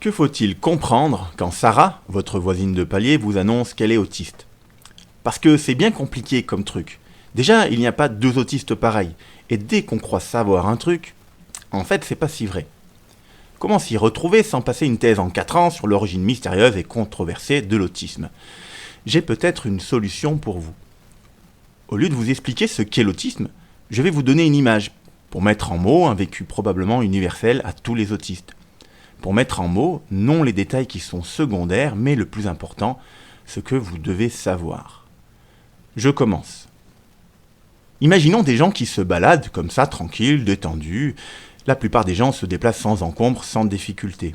Que faut-il comprendre quand Sarah, votre voisine de palier, vous annonce qu'elle est autiste? Parce que c'est bien compliqué comme truc. Déjà, il n'y a pas deux autistes pareils. Et dès qu'on croit savoir un truc, en fait, c'est pas si vrai. Comment s'y retrouver sans passer une thèse en 4 ans sur l'origine mystérieuse et controversée de l'autisme? J'ai peut-être une solution pour vous. Au lieu de vous expliquer ce qu'est l'autisme, je vais vous donner une image pour mettre en mots un vécu probablement universel à tous les autistes. Pour mettre en mots, non les détails qui sont secondaires, mais le plus important, ce que vous devez savoir. Je commence. Imaginons des gens qui se baladent comme ça, tranquilles, détendus. La plupart des gens se déplacent sans encombre, sans difficulté.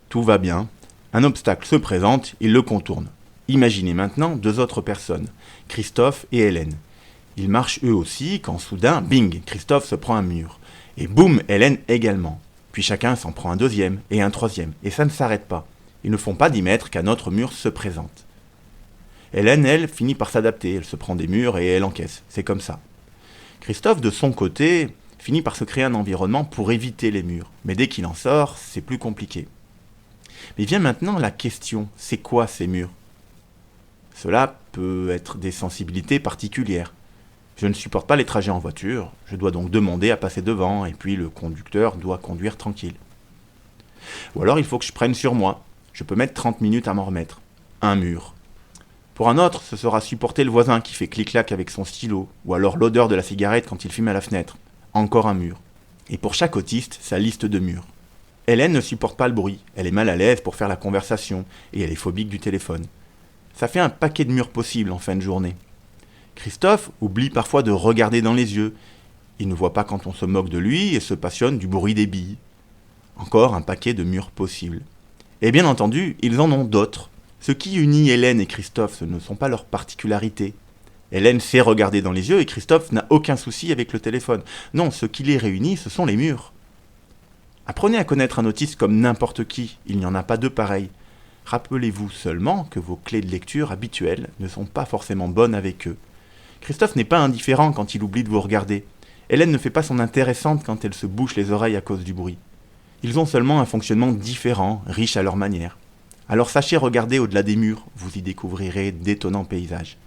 Tout va bien. Un obstacle se présente, ils le contournent. Imaginez maintenant deux autres personnes, Christophe et Hélène. Ils marchent eux aussi quand soudain, bing, Christophe se prend un mur. Et boum, Hélène également. Puis chacun s'en prend un deuxième et un troisième. Et ça ne s'arrête pas. Ils ne font pas 10 mètres qu'un autre mur se présente. Hélène, elle, finit par s'adapter. Elle se prend des murs et elle encaisse. C'est comme ça. Christophe, de son côté, finit par se créer un environnement pour éviter les murs. Mais dès qu'il en sort, c'est plus compliqué. Mais vient maintenant la question, c'est quoi ces murs? Cela peut être des sensibilités particulières. Je ne supporte pas les trajets en voiture, je dois donc demander à passer devant, et puis le conducteur doit conduire tranquille. Ou alors il faut que je prenne sur moi, je peux mettre 30 minutes à m'en remettre. Un mur. Pour un autre, ce sera supporter le voisin qui fait clic-clac avec son stylo, ou alors l'odeur de la cigarette quand il fume à la fenêtre. Encore un mur. Et pour chaque autiste, sa liste de murs. Hélène ne supporte pas le bruit, elle est mal à l'aise pour faire la conversation, et elle est phobique du téléphone. Ça fait un paquet de murs possibles en fin de journée. Christophe oublie parfois de regarder dans les yeux. Il ne voit pas quand on se moque de lui et se passionne du bruit des billes. Encore un paquet de murs possibles. Et bien entendu, ils en ont d'autres. Ce qui unit Hélène et Christophe, ce ne sont pas leurs particularités. Hélène sait regarder dans les yeux et Christophe n'a aucun souci avec le téléphone. Non, ce qui les réunit, ce sont les murs. Apprenez à connaître un autiste comme n'importe qui, il n'y en a pas deux pareils. Rappelez-vous seulement que vos clés de lecture habituelles ne sont pas forcément bonnes avec eux. Christophe n'est pas indifférent quand il oublie de vous regarder. Hélène ne fait pas son intéressante quand elle se bouche les oreilles à cause du bruit. Ils ont seulement un fonctionnement différent, riche à leur manière. Alors sachez regarder au-delà des murs, vous y découvrirez d'étonnants paysages.